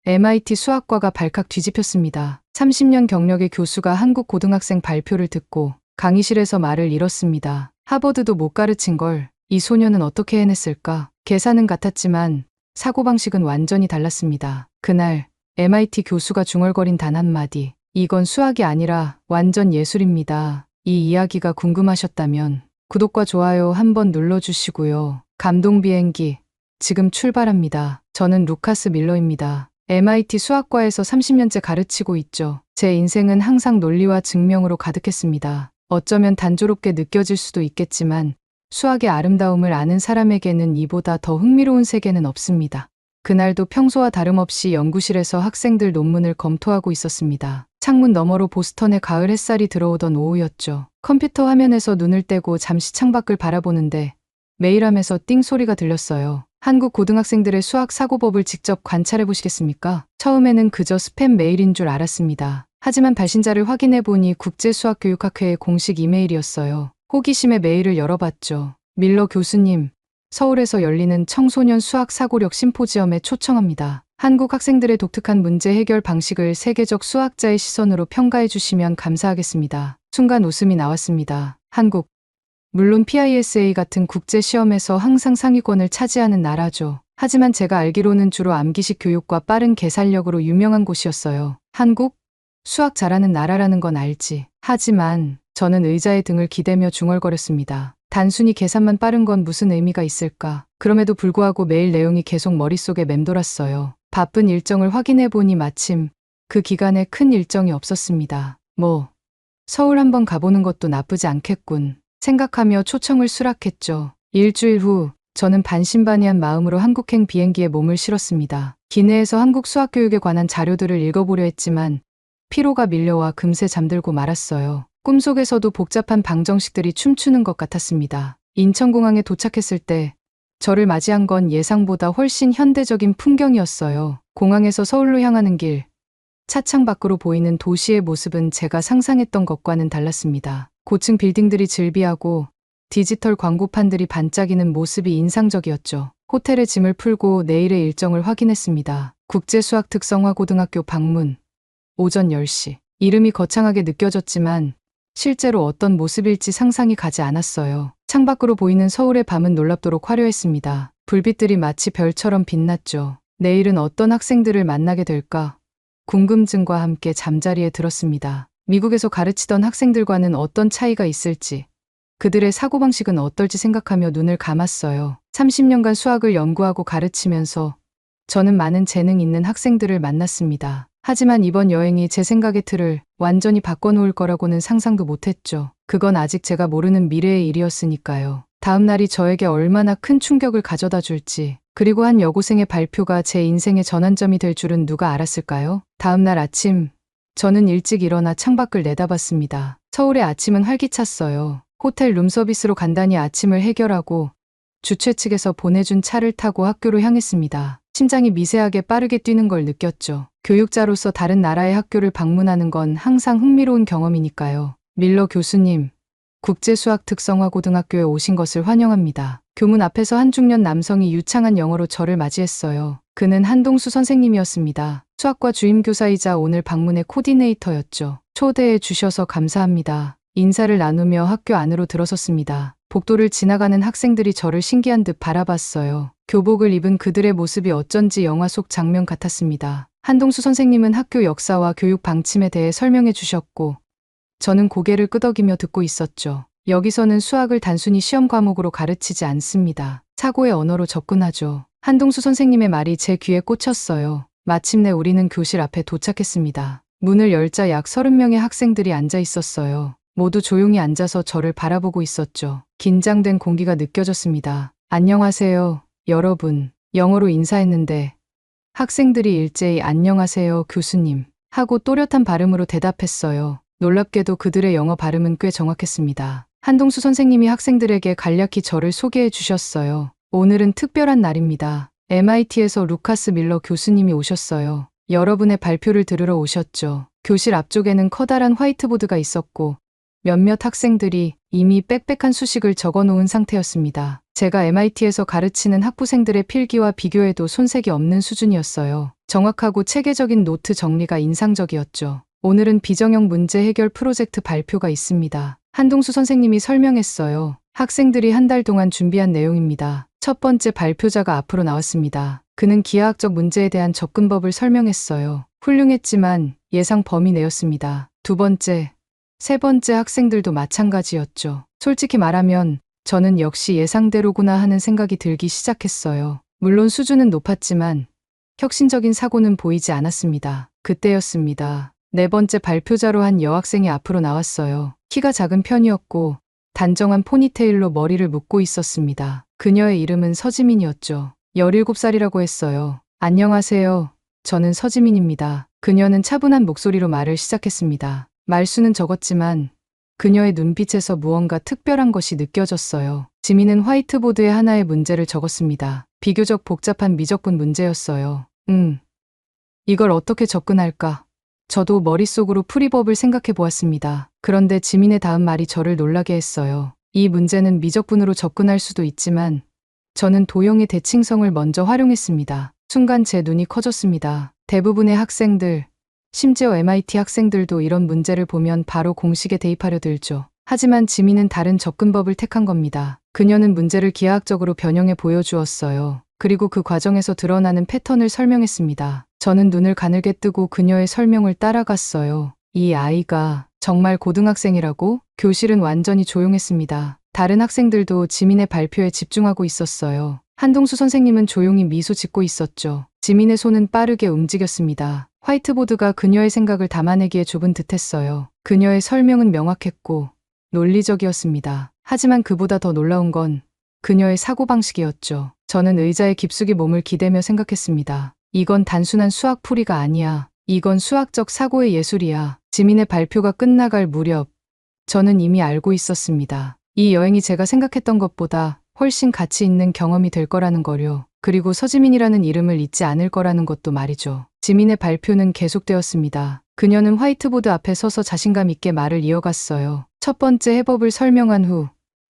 MIT 수학과가 발칵 뒤집혔습니다. 30년 경력의 교수가 한국 고등학생 발표를 듣고 강의실에서 말을 잃었습니다. 하버드도 못 가르친 걸 이 소녀는 어떻게 해냈을까? 계산은 같았지만 사고방식은 완전히 달랐습니다. 그날 MIT 교수가 중얼거린 단 한마디. 이건 수학이 아니라 완전 예술입니다. 이 이야기가 궁금하셨다면 구독과 좋아요 한번 눌러주시고요. 감동 비행기 지금 출발합니다. 저는 루카스 밀러입니다. MIT 수학과에서 30년째 가르치고 있죠. 제 인생은 항상 논리와 증명으로 가득했습니다. 어쩌면 단조롭게 느껴질 수도 있겠지만 수학의 아름다움을 아는 사람에게는 이보다 더 흥미로운 세계는 없습니다. 그날도 평소와 다름없이 연구실에서 학생들 논문을 검토하고 있었습니다. 창문 너머로 보스턴의 가을 햇살이 들어오던 오후였죠. 컴퓨터 화면에서 눈을 떼고 잠시 창밖을 바라보는데 메일함에서 띵 소리가 들렸어요. 한국 고등학생들의 수학 사고법을 직접 관찰해 보시겠습니까? 처음에는 그저 스팸 메일인 줄 알았습니다. 하지만 발신자를 확인해 보니 국제수학교육학회의 공식 이메일이었어요. 호기심에 메일을 열어봤죠. 밀러 교수님, 서울에서 열리는 청소년 수학 사고력 심포지엄에 초청합니다. 한국 학생들의 독특한 문제 해결 방식을 세계적 수학자의 시선으로 평가해 주시면 감사하겠습니다. 순간 웃음이 나왔습니다. 한국. 물론 PISA 같은 국제 시험에서 항상 상위권을 차지하는 나라죠. 하지만 제가 알기로는 주로 암기식 교육과 빠른 계산력으로 유명한 곳이었어요. 한국? 수학 잘하는 나라라는 건 알지. 하지만 저는 의자에 등을 기대며 중얼거렸습니다. 단순히 계산만 빠른 건 무슨 의미가 있을까? 그럼에도 불구하고 메일 내용이 계속 머릿속에 맴돌았어요. 바쁜 일정을 확인해 보니 마침 그 기간에 큰 일정이 없었습니다. 서울 한번 가보는 것도 나쁘지 않겠군 생각하며 초청을 수락했죠. 일주일 후 저는 반신반의한 마음으로 한국행 비행기에 몸을 실었습니다. 기내에서 한국 수학교육에 관한 자료들을 읽어보려 했지만 피로가 밀려와 금세 잠들고 말았어요. 꿈속에서도 복잡한 방정식들이 춤추는 것 같았습니다. 인천공항에 도착했을 때 저를 맞이한 건 예상보다 훨씬 현대적인 풍경이었어요. 공항에서 서울로 향하는 길, 차창 밖으로 보이는 도시의 모습은 제가 상상했던 것과는 달랐습니다. 고층 빌딩들이 즐비하고 디지털 광고판들이 반짝이는 모습이 인상적이었죠. 호텔에 짐을 풀고 내일의 일정을 확인했습니다. 국제수학 특성화고등학교 방문. 오전 10시. 이름이 거창하게 느껴졌지만 실제로 어떤 모습일지 상상이 가지 않았어요. 창밖으로 보이는 서울의 밤은 놀랍도록 화려했습니다. 불빛들이 마치 별처럼 빛났죠. 내일은 어떤 학생들을 만나게 될까? 궁금증과 함께 잠자리에 들었습니다. 미국에서 가르치던 학생들과는 어떤 차이가 있을지, 그들의 사고방식은 어떨지 생각하며 눈을 감았어요. 30년간 수학을 연구하고 가르치면서 저는 많은 재능 있는 학생들을 만났습니다. 하지만 이번 여행이 제 생각의 틀을 완전히 바꿔놓을 거라고는 상상도 못했죠. 그건 아직 제가 모르는 미래의 일이었으니까요. 다음 날이 저에게 얼마나 큰 충격을 가져다 줄지, 그리고 한 여고생의 발표가 제 인생의 전환점이 될 줄은 누가 알았을까요? 다음 날 아침, 저는 일찍 일어나 창밖을 내다봤습니다. 서울의 아침은 활기찼어요. 호텔 룸서비스로 간단히 아침을 해결하고 주최 측에서 보내준 차를 타고 학교로 향했습니다. 심장이 미세하게 빠르게 뛰는 걸 느꼈죠. 교육자로서 다른 나라의 학교를 방문하는 건 항상 흥미로운 경험이니까요. 밀러 교수님, 국제수학특성화고등학교에 오신 것을 환영합니다. 교문 앞에서 한 중년 남성이 유창한 영어로 저를 맞이했어요. 그는 한동수 선생님이었습니다. 수학과 주임교사이자 오늘 방문의 코디네이터였죠. 초대해 주셔서 감사합니다. 인사를 나누며 학교 안으로 들어섰습니다. 복도를 지나가는 학생들이 저를 신기한 듯 바라봤어요. 교복을 입은 그들의 모습이 어쩐지 영화 속 장면 같았습니다. 한동수 선생님은 학교 역사와 교육 방침에 대해 설명해 주셨고 저는 고개를 끄덕이며 듣고 있었죠. 여기서는 수학을 단순히 시험 과목으로 가르치지 않습니다. 사고의 언어로 접근하죠. 한동수 선생님의 말이 제 귀에 꽂혔어요. 마침내 우리는 교실 앞에 도착했습니다. 문을 열자 약 30명의 학생들이 앉아 있었어요. 모두 조용히 앉아서 저를 바라보고 있었죠. 긴장된 공기가 느껴졌습니다. 안녕하세요, 여러분. 영어로 인사했는데 학생들이 일제히 안녕하세요, 교수님. 하고 또렷한 발음으로 대답했어요. 놀랍게도 그들의 영어 발음은 꽤 정확했습니다. 한동수 선생님이 학생들에게 간략히 저를 소개해 주셨어요. 오늘은 특별한 날입니다. MIT에서 루카스 밀러 교수님이 오셨어요. 여러분의 발표를 들으러 오셨죠. 교실 앞쪽에는 커다란 화이트보드가 있었고 몇몇 학생들이 이미 빽빽한 수식을 적어놓은 상태였습니다. 제가 MIT에서 가르치는 학부생들의 필기와 비교해도 손색이 없는 수준이었어요. 정확하고 체계적인 노트 정리가 인상적이었죠. 오늘은 비정형 문제 해결 프로젝트 발표가 있습니다. 한동수 선생님이 설명했어요. 학생들이 한 달 동안 준비한 내용입니다. 첫 번째 발표자가 앞으로 나왔습니다. 그는 기하학적 문제에 대한 접근법을 설명했어요. 훌륭했지만 예상 범위 내였습니다. 두 번째, 세 번째 학생들도 마찬가지였죠. 솔직히 말하면 저는 역시 예상대로구나 하는 생각이 들기 시작했어요. 물론 수준은 높았지만 혁신적인 사고는 보이지 않았습니다. 그때였습니다. 네 번째 발표자로 한 여학생이 앞으로 나왔어요. 키가 작은 편이었고 단정한 포니테일로 머리를 묶고 있었습니다. 그녀의 이름은 서지민이었죠. 17살이라고 했어요. 안녕하세요. 저는 서지민입니다. 그녀는 차분한 목소리로 말을 시작했습니다. 말수는 적었지만 그녀의 눈빛에서 무언가 특별한 것이 느껴졌어요. 지민은 화이트보드에 하나의 문제를 적었습니다. 비교적 복잡한 미적분 문제였어요. 이걸 어떻게 접근할까? 저도 머릿속으로 풀이법을 생각해 보았습니다. 그런데 지민의 다음 말이 저를 놀라게 했어요. 이 문제는 미적분으로 접근할 수도 있지만 저는 도형의 대칭성을 먼저 활용했습니다. 순간 제 눈이 커졌습니다. 대부분의 학생들, 심지어 MIT 학생들도 이런 문제를 보면 바로 공식에 대입하려 들죠. 하지만 지민은 다른 접근법을 택한 겁니다. 그녀는 문제를 기하학적으로 변형해 보여주었어요. 그리고 그 과정에서 드러나는 패턴을 설명했습니다. 저는 눈을 가늘게 뜨고 그녀의 설명을 따라갔어요. 이 아이가 정말 고등학생이라고? 교실은 완전히 조용했습니다. 다른 학생들도 지민의 발표에 집중하고 있었어요. 한동수 선생님은 조용히 미소 짓고 있었죠. 지민의 손은 빠르게 움직였습니다. 화이트보드가 그녀의 생각을 담아내기에 좁은 듯했어요. 그녀의 설명은 명확했고 논리적이었습니다. 하지만 그보다 더 놀라운 건 그녀의 사고방식이었죠. 저는 의자에 깊숙이 몸을 기대며 생각했습니다. 이건 단순한 수학풀이가 아니야. 이건 수학적 사고의 예술이야. 지민의 발표가 끝나갈 무렵 저는 이미 알고 있었습니다. 이 여행이 제가 생각했던 것보다 훨씬 가치 있는 경험이 될 거라는 거요. 그리고 서지민이라는 이름을 잊지 않을 거라는 것도 말이죠. 지민의 발표는 계속되었습니다. 그녀는 화이트보드 앞에 서서 자신감 있게 말을 이어갔어요. 첫 번째 해법을 설명한 후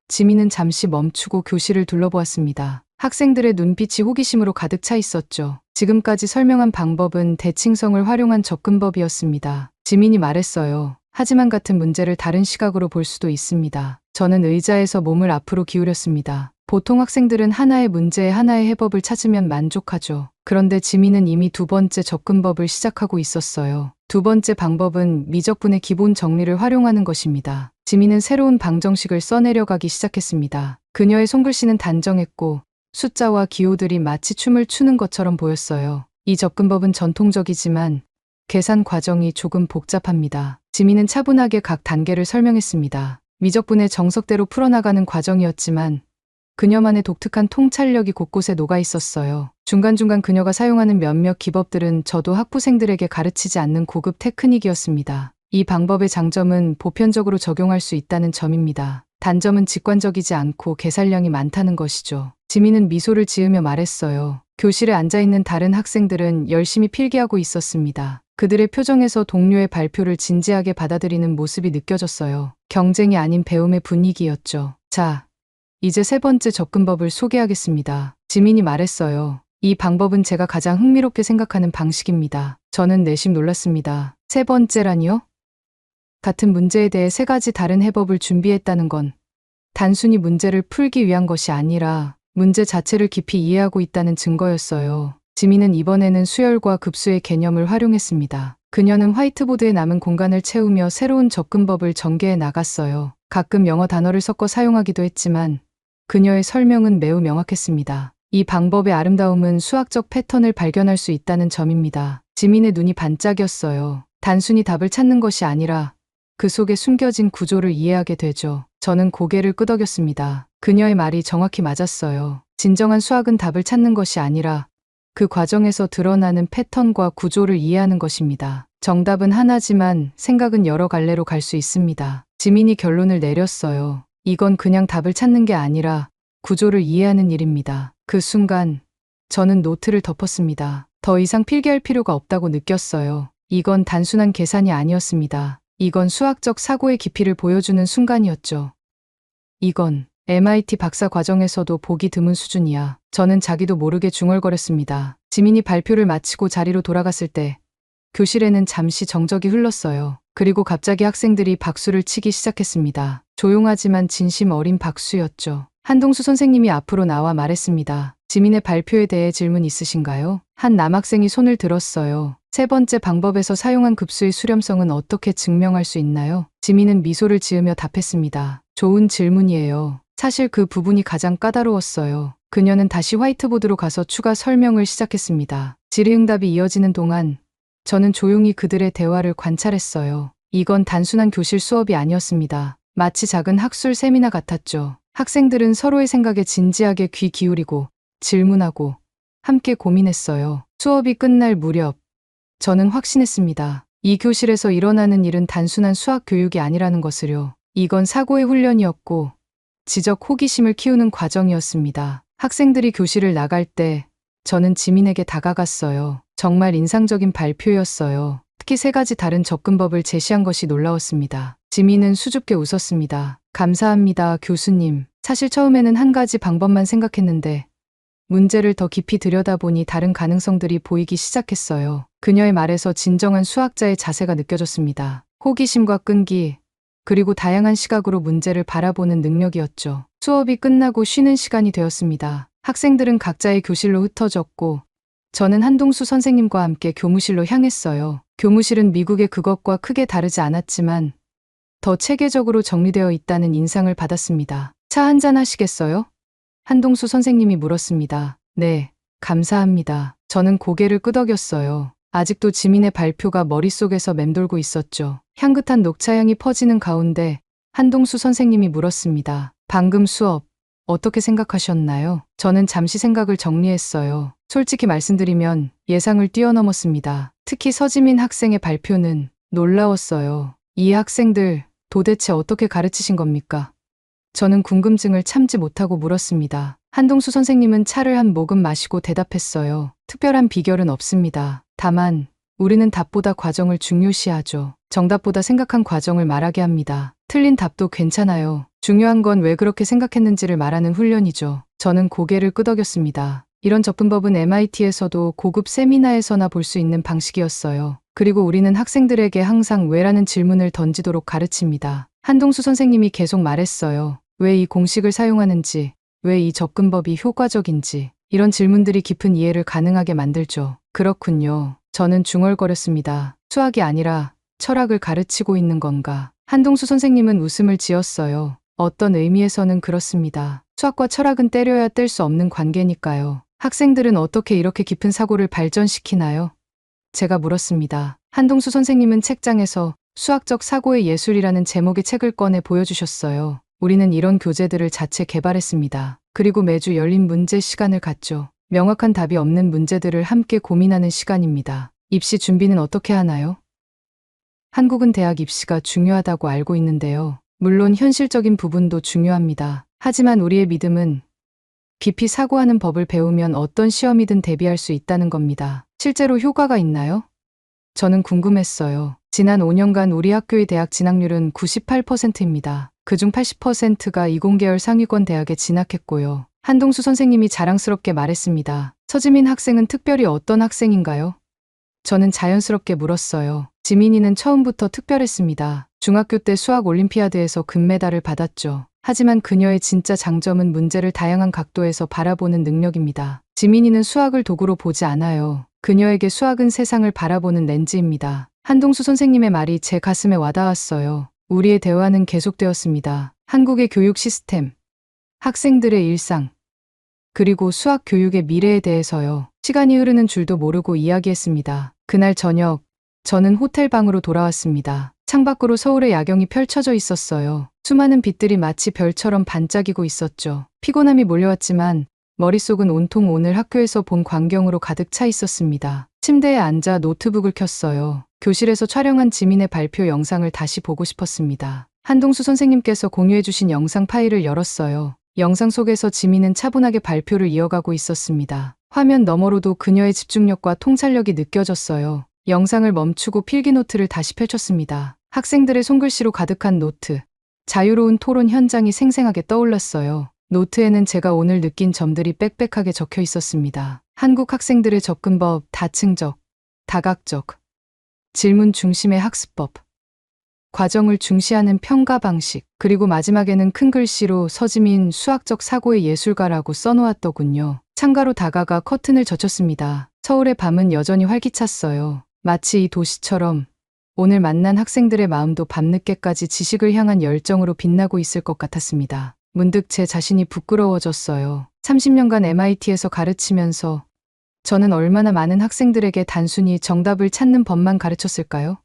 지민은 잠시 멈추고 교실을 둘러보았습니다. 학생들의 눈빛이 호기심으로 가득 차 있었죠. 지금까지 설명한 방법은 대칭성을 활용한 접근법이었습니다. 지민이 말했어요. 하지만 같은 문제를 다른 시각으로 볼 수도 있습니다. 저는 의자에서 몸을 앞으로 기울였습니다. 보통 학생들은 하나의 문제에 하나의 해법을 찾으면 만족하죠. 그런데 지민은 이미 두 번째 접근법을 시작하고 있었어요. 두 번째 방법은 미적분의 기본 정리를 활용하는 것입니다. 지민은 새로운 방정식을 써내려가기 시작했습니다. 그녀의 손글씨는 단정했고 숫자와 기호들이 마치 춤을 추는 것처럼 보였어요. 이 접근법은 전통적이지만 계산 과정이 조금 복잡합니다. 지민은 차분하게 각 단계를 설명했습니다. 미적분의 정석대로 풀어나가는 과정이었지만 그녀만의 독특한 통찰력이 곳곳에 녹아 있었어요. 중간중간 그녀가 사용하는 몇몇 기법들은 저도 학부생들에게 가르치지 않는 고급 테크닉이었습니다. 이 방법의 장점은 보편적으로 적용할 수 있다는 점입니다. 단점은 직관적이지 않고 계산량이 많다는 것이죠. 지민은 미소를 지으며 말했어요. 교실에 앉아있는 다른 학생들은 열심히 필기하고 있었습니다. 그들의 표정에서 동료의 발표를 진지하게 받아들이는 모습이 느껴졌어요. 경쟁이 아닌 배움의 분위기였죠. 자, 이제 세 번째 접근법을 소개하겠습니다. 지민이 말했어요. 이 방법은 제가 가장 흥미롭게 생각하는 방식입니다. 저는 내심 놀랐습니다. 세 번째라니요? 같은 문제에 대해 세 가지 다른 해법을 준비했다는 건 단순히 문제를 풀기 위한 것이 아니라 문제 자체를 깊이 이해하고 있다는 증거였어요. 지민은 이번에는 수열과 급수의 개념을 활용했습니다. 그녀는 화이트보드에 남은 공간을 채우며 새로운 접근법을 전개해 나갔어요. 가끔 영어 단어를 섞어 사용하기도 했지만 그녀의 설명은 매우 명확했습니다. 이 방법의 아름다움은 수학적 패턴을 발견할 수 있다는 점입니다. 지민의 눈이 반짝였어요. 단순히 답을 찾는 것이 아니라 그 속에 숨겨진 구조를 이해하게 되죠. 저는 고개를 끄덕였습니다. 그녀의 말이 정확히 맞았어요. 진정한 수학은 답을 찾는 것이 아니라 그 과정에서 드러나는 패턴과 구조를 이해하는 것입니다. 정답은 하나지만 생각은 여러 갈래로 갈 수 있습니다. 지민이 결론을 내렸어요. 이건 그냥 답을 찾는 게 아니라 구조를 이해하는 일입니다. 그 순간 저는 노트를 덮었습니다. 더 이상 필기할 필요가 없다고 느꼈어요. 이건 단순한 계산이 아니었습니다. 이건 수학적 사고의 깊이를 보여주는 순간이었죠. 이건 MIT 박사 과정에서도 보기 드문 수준이야. 저는 자기도 모르게 중얼거렸습니다. 지민이 발표를 마치고 자리로 돌아갔을 때 교실에는 잠시 정적이 흘렀어요. 그리고 갑자기 학생들이 박수를 치기 시작했습니다. 조용하지만 진심 어린 박수였죠. 한동수 선생님이 앞으로 나와 말했습니다. 지민의 발표에 대해 질문 있으신가요? 한 남학생이 손을 들었어요. 세 번째 방법에서 사용한 급수의 수렴성은 어떻게 증명할 수 있나요? 지민은 미소를 지으며 답했습니다. 좋은 질문이에요. 사실 그 부분이 가장 까다로웠어요. 그녀는 다시 화이트보드로 가서 추가 설명을 시작했습니다. 질의응답이 이어지는 동안 저는 조용히 그들의 대화를 관찰했어요. 이건 단순한 교실 수업이 아니었습니다. 마치 작은 학술 세미나 같았죠. 학생들은 서로의 생각에 진지하게 귀 기울이고 질문하고 함께 고민했어요. 수업이 끝날 무렵 저는 확신했습니다. 이 교실에서 일어나는 일은 단순한 수학 교육이 아니라는 것을요. 이건 사고의 훈련이었고 지적 호기심을 키우는 과정이었습니다. 학생들이 교실을 나갈 때 저는 지민에게 다가갔어요. 정말 인상적인 발표였어요. 특히 세 가지 다른 접근법을 제시한 것이 놀라웠습니다. 지민은 수줍게 웃었습니다. 감사합니다, 교수님. 사실 처음에는 한 가지 방법만 생각했는데 문제를 더 깊이 들여다보니 다른 가능성들이 보이기 시작했어요. 그녀의 말에서 진정한 수학자의 자세가 느껴졌습니다. 호기심과 끈기, 그리고 다양한 시각으로 문제를 바라보는 능력이었죠. 수업이 끝나고 쉬는 시간이 되었습니다. 학생들은 각자의 교실로 흩어졌고 저는 한동수 선생님과 함께 교무실로 향했어요. 교무실은 미국의 그것과 크게 다르지 않았지만 더 체계적으로 정리되어 있다는 인상을 받았습니다. 차 한잔 하시겠어요? 한동수 선생님이 물었습니다. 네, 감사합니다. 저는 고개를 끄덕였어요. 아직도 지민의 발표가 머릿속에서 맴돌고 있었죠. 향긋한 녹차향이 퍼지는 가운데 한동수 선생님이 물었습니다. 방금 수업 어떻게 생각하셨나요? 저는 잠시 생각을 정리했어요. 솔직히 말씀드리면 예상을 뛰어넘었습니다. 특히 서지민 학생의 발표는 놀라웠어요. 이 학생들 도대체 어떻게 가르치신 겁니까? 저는 궁금증을 참지 못하고 물었습니다. 한동수 선생님은 차를 한 모금 마시고 대답했어요. 특별한 비결은 없습니다. 다만 우리는 답보다 과정을 중요시하죠. 정답보다 생각한 과정을 말하게 합니다. 틀린 답도 괜찮아요. 중요한 건 왜 그렇게 생각했는지를 말하는 훈련이죠. 저는 고개를 끄덕였습니다. 이런 접근법은 MIT에서도 고급 세미나에서나 볼 수 있는 방식이었어요. 그리고 우리는 학생들에게 항상 왜라는 질문을 던지도록 가르칩니다. 한동수 선생님이 계속 말했어요. 왜 이 공식을 사용하는지, 왜 이 접근법이 효과적인지, 이런 질문들이 깊은 이해를 가능하게 만들죠. 그렇군요. 저는 중얼거렸습니다. 수학이 아니라 철학을 가르치고 있는 건가? 한동수 선생님은 웃음을 지었어요. 어떤 의미에서는 그렇습니다. 수학과 철학은 때려야 뗄 수 없는 관계니까요. 학생들은 어떻게 이렇게 깊은 사고를 발전시키나요? 제가 물었습니다. 한동수 선생님은 책장에서 수학적 사고의 예술이라는 제목의 책을 꺼내 보여주셨어요. 우리는 이런 교재들을 자체 개발했습니다. 그리고 매주 열린 문제 시간을 갖죠. 명확한 답이 없는 문제들을 함께 고민하는 시간입니다. 입시 준비는 어떻게 하나요? 한국은 대학 입시가 중요하다고 알고 있는데요. 물론 현실적인 부분도 중요합니다. 하지만 우리의 믿음은 깊이 사고하는 법을 배우면 어떤 시험이든 대비할 수 있다는 겁니다. 실제로 효과가 있나요? 저는 궁금했어요. 지난 5년간 우리 학교의 대학 진학률은 98%입니다. 그중 80%가 이공계열 상위권 대학에 진학했고요. 한동수 선생님이 자랑스럽게 말했습니다. 서지민 학생은 특별히 어떤 학생인가요? 저는 자연스럽게 물었어요. 지민이는 처음부터 특별했습니다. 중학교 때 수학 올림피아드에서 금메달을 받았죠. 하지만 그녀의 진짜 장점은 문제를 다양한 각도에서 바라보는 능력입니다. 지민이는 수학을 도구로 보지 않아요. 그녀에게 수학은 세상을 바라보는 렌즈입니다. 한동수 선생님의 말이 제 가슴에 와닿았어요. 우리의 대화는 계속되었습니다. 한국의 교육 시스템, 학생들의 일상, 그리고 수학 교육의 미래에 대해서요. 시간이 흐르는 줄도 모르고 이야기했습니다. 그날 저녁, 저는 호텔 방으로 돌아왔습니다. 창밖으로 서울의 야경이 펼쳐져 있었어요. 수많은 빛들이 마치 별처럼 반짝이고 있었죠. 피곤함이 몰려왔지만 머릿속은 온통 오늘 학교에서 본 광경으로 가득 차 있었습니다. 침대에 앉아 노트북을 켰어요. 교실에서 촬영한 지민의 발표 영상을 다시 보고 싶었습니다. 한동수 선생님께서 공유해주신 영상 파일을 열었어요. 영상 속에서 지민은 차분하게 발표를 이어가고 있었습니다. 화면 너머로도 그녀의 집중력과 통찰력이 느껴졌어요. 영상을 멈추고 필기노트를 다시 펼쳤습니다. 학생들의 손글씨로 가득한 노트. 자유로운 토론 현장이 생생하게 떠올랐어요. 노트에는 제가 오늘 느낀 점들이 빽빽하게 적혀 있었습니다. 한국 학생들의 접근법, 다층적, 다각적, 질문 중심의 학습법, 과정을 중시하는 평가 방식, 그리고 마지막에는 큰 글씨로 서지민 수학적 사고의 예술가라고 써놓았더군요. 창가로 다가가 커튼을 젖혔습니다. 서울의 밤은 여전히 활기찼어요. 마치 이 도시처럼 오늘 만난 학생들의 마음도 밤늦게까지 지식을 향한 열정으로 빛나고 있을 것 같았습니다. 문득 제 자신이 부끄러워졌어요. 30년간 MIT에서 가르치면서 저는 얼마나 많은 학생들에게 단순히 정답을 찾는 법만 가르쳤을까요?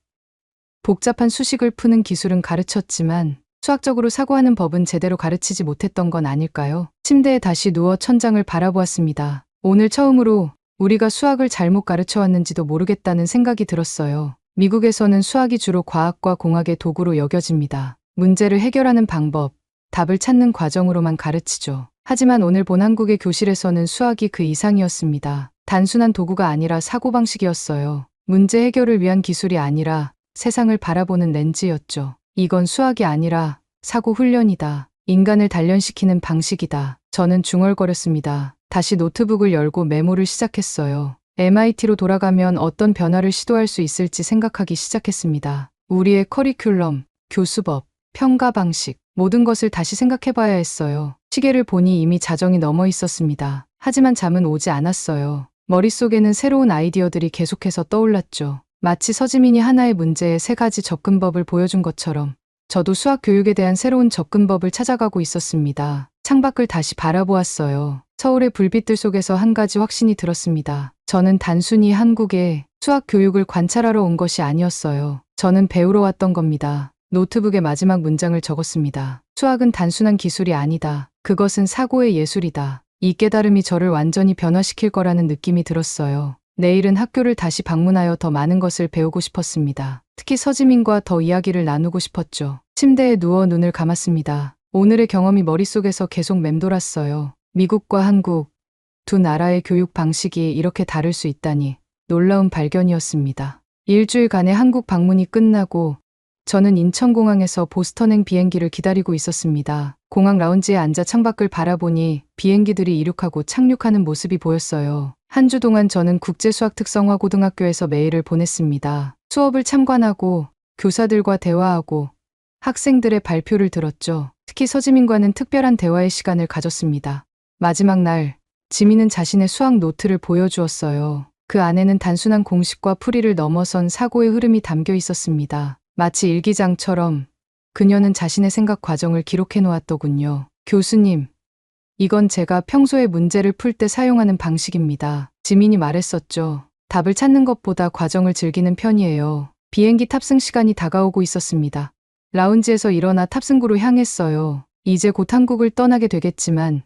복잡한 수식을 푸는 기술은 가르쳤지만 수학적으로 사고하는 법은 제대로 가르치지 못했던 건 아닐까요? 침대에 다시 누워 천장을 바라보았습니다. 오늘 처음으로 우리가 수학을 잘못 가르쳐왔는지도 모르겠다는 생각이 들었어요. 미국에서는 수학이 주로 과학과 공학의 도구로 여겨집니다. 문제를 해결하는 방법, 답을 찾는 과정으로만 가르치죠. 하지만 오늘 본 한국의 교실에서는 수학이 그 이상이었습니다. 단순한 도구가 아니라 사고방식이었어요. 문제 해결을 위한 기술이 아니라 세상을 바라보는 렌즈였죠. 이건 수학이 아니라 사고 훈련이다. 인간을 단련시키는 방식이다. 저는 중얼거렸습니다. 다시 노트북을 열고 메모를 시작했어요. MIT로 돌아가면 어떤 변화를 시도할 수 있을지 생각하기 시작했습니다. 우리의 커리큘럼, 교수법, 평가 방식, 모든 것을 다시 생각해봐야 했어요. 시계를 보니 이미 자정이 넘어 있었습니다. 하지만 잠은 오지 않았어요. 머릿속에는 새로운 아이디어들이 계속해서 떠올랐죠. 마치 서지민이 하나의 문제에 3가지 접근법을 보여준 것처럼 저도 수학 교육에 대한 새로운 접근법을 찾아가고 있었습니다. 창밖을 다시 바라보았어요. 서울의 불빛들 속에서 한 가지 확신이 들었습니다. 저는 단순히 한국의 수학 교육을 관찰하러 온 것이 아니었어요. 저는 배우러 왔던 겁니다. 노트북에 마지막 문장을 적었습니다. 수학은 단순한 기술이 아니다. 그것은 사고의 예술이다. 이 깨달음이 저를 완전히 변화시킬 거라는 느낌이 들었어요. 내일은 학교를 다시 방문하여 더 많은 것을 배우고 싶었습니다. 특히 서지민과 더 이야기를 나누고 싶었죠. 침대에 누워 눈을 감았습니다. 오늘의 경험이 머릿속에서 계속 맴돌았어요. 미국과 한국, 두 나라의 교육 방식이 이렇게 다를 수 있다니 놀라운 발견이었습니다. 일주일간의 한국 방문이 끝나고 저는 인천공항에서 보스턴행 비행기를 기다리고 있었습니다. 공항 라운지에 앉아 창밖을 바라보니 비행기들이 이륙하고 착륙하는 모습이 보였어요. 한 주 동안 저는 국제수학특성화고등학교에서 매일을 보냈습니다. 수업을 참관하고 교사들과 대화하고 학생들의 발표를 들었죠. 특히 서지민과는 특별한 대화의 시간을 가졌습니다. 마지막 날, 지민은 자신의 수학 노트를 보여주었어요. 그 안에는 단순한 공식과 풀이를 넘어선 사고의 흐름이 담겨 있었습니다. 마치 일기장처럼 그녀는 자신의 생각 과정을 기록해 놓았더군요. 교수님, 이건 제가 평소에 문제를 풀 때 사용하는 방식입니다. 지민이 말했었죠. 답을 찾는 것보다 과정을 즐기는 편이에요. 비행기 탑승 시간이 다가오고 있었습니다. 라운지에서 일어나 탑승구로 향했어요. 이제 곧 한국을 떠나게 되겠지만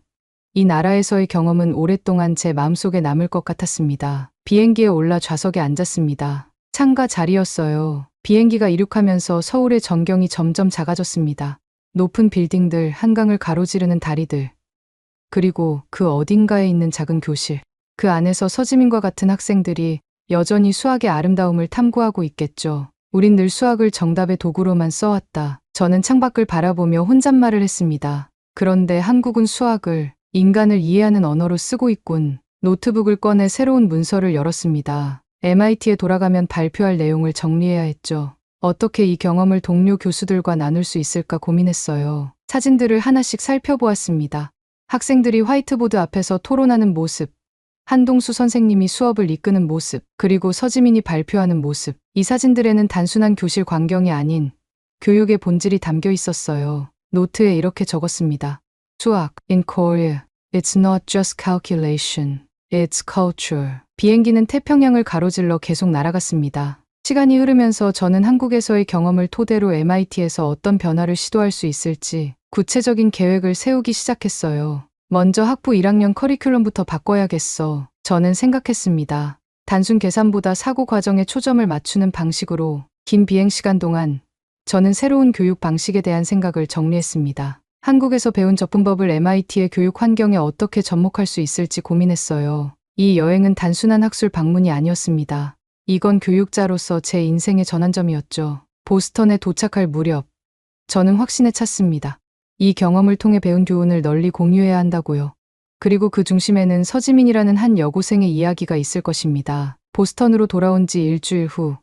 이 나라에서의 경험은 오랫동안 제 마음속에 남을 것 같았습니다. 비행기에 올라 좌석에 앉았습니다. 창가 자리였어요. 비행기가 이륙하면서 서울의 전경이 점점 작아졌습니다. 높은 빌딩들, 한강을 가로지르는 다리들, 그리고 그 어딘가에 있는 작은 교실. 그 안에서 서지민과 같은 학생들이 여전히 수학의 아름다움을 탐구하고 있겠죠. 우린 늘 수학을 정답의 도구로만 써왔다. 저는 창밖을 바라보며 혼잣말을 했습니다. 그런데 한국은 수학을 인간을 이해하는 언어로 쓰고 있군. 노트북을 꺼내 새로운 문서를 열었습니다. MIT에 돌아가면 발표할 내용을 정리해야 했죠. 어떻게 이 경험을 동료 교수들과 나눌 수 있을까 고민했어요. 사진들을 하나씩 살펴보았습니다. 학생들이 화이트보드 앞에서 토론하는 모습, 한동수 선생님이 수업을 이끄는 모습, 그리고 서지민이 발표하는 모습. 이 사진들에는 단순한 교실 광경이 아닌 교육의 본질이 담겨 있었어요. 노트에 이렇게 적었습니다. 수학, in Korea, it's not just calculation, it's culture. 비행기는 태평양을 가로질러 계속 날아갔습니다. 시간이 흐르면서 저는 한국에서의 경험을 토대로 MIT에서 어떤 변화를 시도할 수 있을지 구체적인 계획을 세우기 시작했어요. 먼저 학부 1학년 커리큘럼부터 바꿔야겠어. 저는 생각했습니다. 단순 계산보다 사고 과정에 초점을 맞추는 방식으로 긴 비행 시간 동안 저는 새로운 교육 방식에 대한 생각을 정리했습니다. 한국에서 배운 접근법을 MIT의 교육 환경에 어떻게 접목할 수 있을지 고민했어요. 이 여행은 단순한 학술 방문이 아니었습니다. 이건 교육자로서 제 인생의 전환점이었죠. 보스턴에 도착할 무렵 저는 확신에 찼습니다. 이 경험을 통해 배운 교훈을 널리 공유해야 한다고요. 그리고 그 중심에는 서지민이라는 한 여고생의 이야기가 있을 것입니다. 보스턴으로 돌아온 지 일주일 후,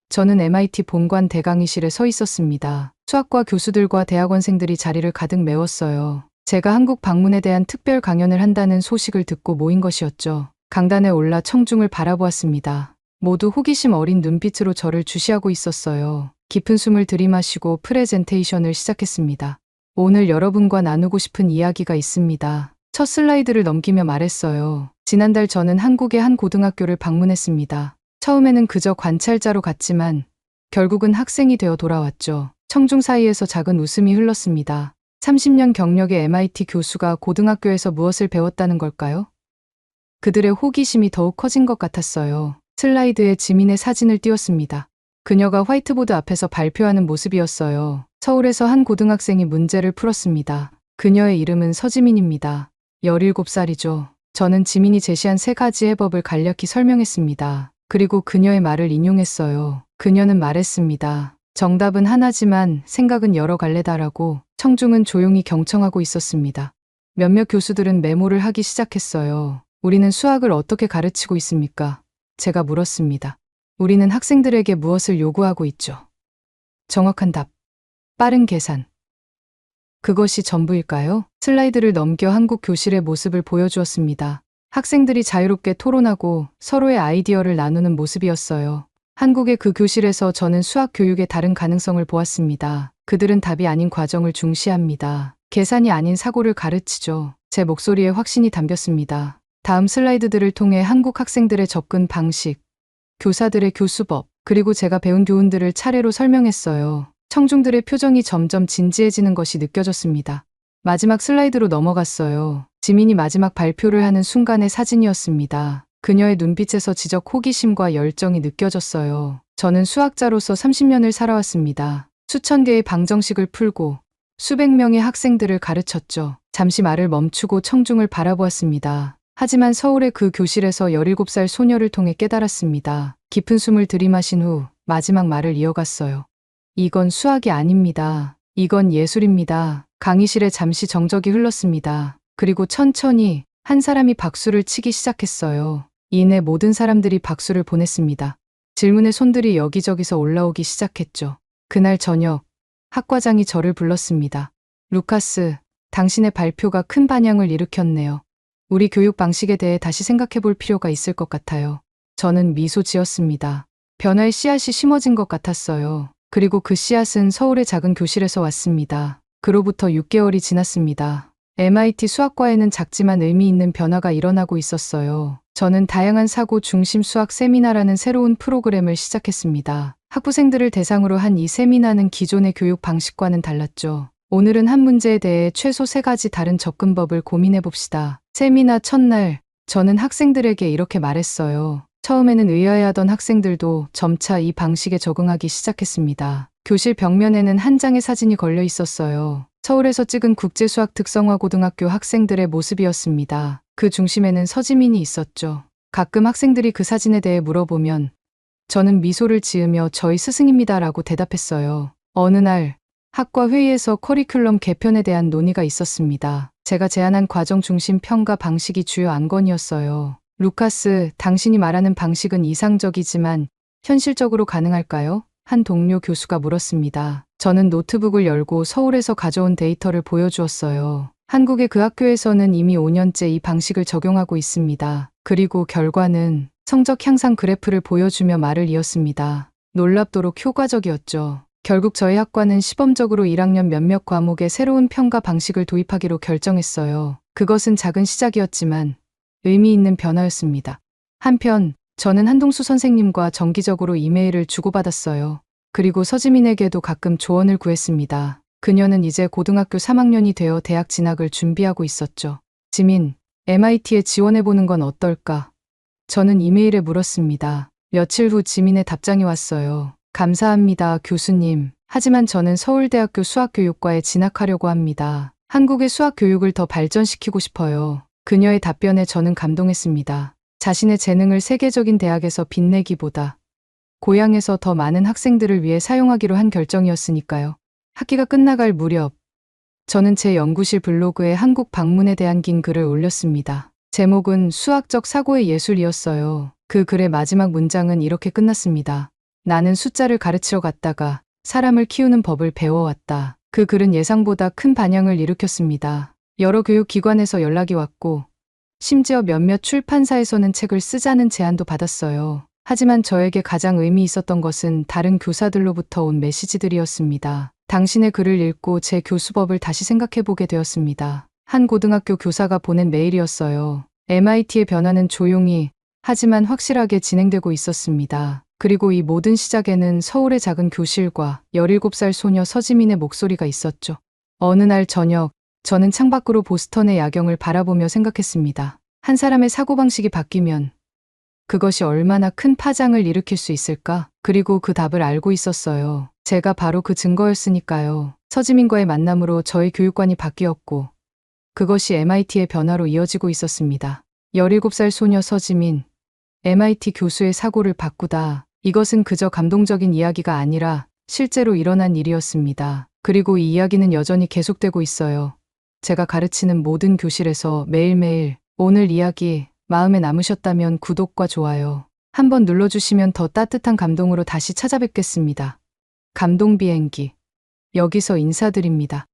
저는 MIT 본관 대강의실에 서 있었습니다. 수학과 교수들과 대학원생들이 자리를 가득 메웠어요. 제가 한국 방문에 대한 특별 강연을 한다는 소식을 듣고 모인 것이었죠. 강단에 올라 청중을 바라보았습니다. 모두 호기심 어린 눈빛으로 저를 주시하고 있었어요. 깊은 숨을 들이마시고 프레젠테이션을 시작했습니다. 오늘 여러분과 나누고 싶은 이야기가 있습니다. 첫 슬라이드를 넘기며 말했어요. 지난달 저는 한국의 한 고등학교를 방문했습니다. 처음에는 그저 관찰자로 갔지만 결국은 학생이 되어 돌아왔죠. 청중 사이에서 작은 웃음이 흘렀습니다. 30년 경력의 MIT 교수가 고등학교에서 무엇을 배웠다는 걸까요? 그들의 호기심이 더욱 커진 것 같았어요. 슬라이드에 지민의 사진을 띄웠습니다. 그녀가 화이트보드 앞에서 발표하는 모습이었어요. 서울에서 한 고등학생이 문제를 풀었습니다. 그녀의 이름은 서지민입니다. 17살이죠. 저는 지민이 제시한 3가지 해법을 간략히 설명했습니다. 그리고 그녀의 말을 인용했어요. 그녀는 말했습니다. 정답은 하나지만 생각은 여러 갈래다라고. 청중은 조용히 경청하고 있었습니다. 몇몇 교수들은 메모를 하기 시작했어요. 우리는 수학을 어떻게 가르치고 있습니까? 제가 물었습니다. 우리는 학생들에게 무엇을 요구하고 있죠? 정확한 답, 빠른 계산. 그것이 전부일까요? 슬라이드를 넘겨 한국 교실의 모습을 보여주었습니다. 학생들이 자유롭게 토론하고 서로의 아이디어를 나누는 모습이었어요. 한국의 그 교실에서 저는 수학 교육의 다른 가능성을 보았습니다. 그들은 답이 아닌 과정을 중시합니다. 계산이 아닌 사고를 가르치죠. 제 목소리에 확신이 담겼습니다. 다음 슬라이드들을 통해 한국 학생들의 접근 방식, 교사들의 교수법, 그리고 제가 배운 교훈들을 차례로 설명했어요. 청중들의 표정이 점점 진지해지는 것이 느껴졌습니다. 마지막 슬라이드로 넘어갔어요. 지민이 마지막 발표를 하는 순간의 사진이었습니다. 그녀의 눈빛에서 지적 호기심과 열정이 느껴졌어요. 저는 수학자로서 30년을 살아왔습니다. 수천 개의 방정식을 풀고 수백 명의 학생들을 가르쳤죠. 잠시 말을 멈추고 청중을 바라보았습니다. 하지만 서울의 그 교실에서 17살 소녀를 통해 깨달았습니다. 깊은 숨을 들이마신 후 마지막 말을 이어갔어요. 이건 수학이 아닙니다. 이건 예술입니다. 강의실에 잠시 정적이 흘렀습니다. 그리고 천천히 한 사람이 박수를 치기 시작했어요. 이내 모든 사람들이 박수를 보냈습니다. 질문의 손들이 여기저기서 올라오기 시작했죠. 그날 저녁, 학과장이 저를 불렀습니다. 루카스, 당신의 발표가 큰 반향을 일으켰네요. 우리 교육 방식에 대해 다시 생각해 볼 필요가 있을 것 같아요. 저는 미소 지었습니다. 변화의 씨앗이 심어진 것 같았어요. 그리고 그 씨앗은 서울의 작은 교실에서 왔습니다. 그로부터 6개월이 지났습니다. MIT 수학과에는 작지만 의미 있는 변화가 일어나고 있었어요. 저는 다양한 사고 중심 수학 세미나라는 새로운 프로그램을 시작했습니다. 학부생들을 대상으로 한 이 세미나는 기존의 교육 방식과는 달랐죠. 오늘은 한 문제에 대해 최소 3가지 다른 접근법을 고민해 봅시다. 세미나 첫날, 저는 학생들에게 이렇게 말했어요. 처음에는 의아해하던 학생들도 점차 이 방식에 적응하기 시작했습니다. 교실 벽면에는 한 장의 사진이 걸려 있었어요. 서울에서 찍은 국제수학 특성화 고등학교 학생들의 모습이었습니다. 그 중심에는 서지민이 있었죠. 가끔 학생들이 그 사진에 대해 물어보면 저는 미소를 지으며 저희 스승입니다라고 대답했어요. 어느 날 학과 회의에서 커리큘럼 개편에 대한 논의가 있었습니다. 제가 제안한 과정 중심 평가 방식이 주요 안건이었어요. 루카스, 당신이 말하는 방식은 이상적이지만 현실적으로 가능할까요? 한 동료 교수가 물었습니다. 저는 노트북을 열고 서울에서 가져온 데이터를 보여주었어요. 한국의 그 학교에서는 이미 5년째 이 방식을 적용하고 있습니다. 그리고 결과는 성적 향상 그래프를 보여주며 말을 이었습니다. 놀랍도록 효과적이었죠. 결국 저희 학과는 시범적으로 1학년 몇몇 과목에 새로운 평가 방식을 도입하기로 결정했어요. 그것은 작은 시작이었지만 의미 있는 변화였습니다. 한편 저는 한동수 선생님과 정기적으로 이메일을 주고받았어요. 그리고 서지민에게도 가끔 조언을 구했습니다. 그녀는 이제 고등학교 3학년이 되어 대학 진학을 준비하고 있었죠. 지민, MIT에 지원해보는 건 어떨까? 저는 이메일에 물었습니다. 며칠 후 지민의 답장이 왔어요. 감사합니다, 교수님. 하지만 저는 서울대학교 수학교육과에 진학하려고 합니다. 한국의 수학교육을 더 발전시키고 싶어요. 그녀의 답변에 저는 감동했습니다. 자신의 재능을 세계적인 대학에서 빛내기보다 고향에서 더 많은 학생들을 위해 사용하기로 한 결정이었으니까요. 학기가 끝나갈 무렵 저는 제 연구실 블로그에 한국 방문에 대한 긴 글을 올렸습니다. 제목은 수학적 사고의 예술이었어요. 그 글의 마지막 문장은 이렇게 끝났습니다. 나는 숫자를 가르치러 갔다가 사람을 키우는 법을 배워왔다. 그 글은 예상보다 큰 반향을 일으켰습니다. 여러 교육기관에서 연락이 왔고 심지어 몇몇 출판사에서는 책을 쓰자는 제안도 받았어요. 하지만 저에게 가장 의미 있었던 것은 다른 교사들로부터 온 메시지들이었습니다. 당신의 글을 읽고 제 교수법을 다시 생각해보게 되었습니다. 한 고등학교 교사가 보낸 메일이었어요. MIT의 변화는 조용히 하지만 확실하게 진행되고 있었습니다. 그리고 이 모든 시작에는 서울의 작은 교실과 17살 소녀 서지민의 목소리가 있었죠. 어느 날 저녁, 저는 창밖으로 보스턴의 야경을 바라보며 생각했습니다. 한 사람의 사고방식이 바뀌면 그것이 얼마나 큰 파장을 일으킬 수 있을까? 그리고 그 답을 알고 있었어요. 제가 바로 그 증거였으니까요. 서지민과의 만남으로 저의 교육관이 바뀌었고 그것이 MIT의 변화로 이어지고 있었습니다. 17살 소녀 서지민, MIT 교수의 사고를 바꾸다. 이것은 그저 감동적인 이야기가 아니라 실제로 일어난 일이었습니다. 그리고 이 이야기는 여전히 계속되고 있어요. 제가 가르치는 모든 교실에서 매일매일. 오늘 이야기 마음에 남으셨다면 구독과 좋아요 한번 눌러주시면 더 따뜻한 감동으로 다시 찾아뵙겠습니다. 감동 비행기. 여기서 인사드립니다.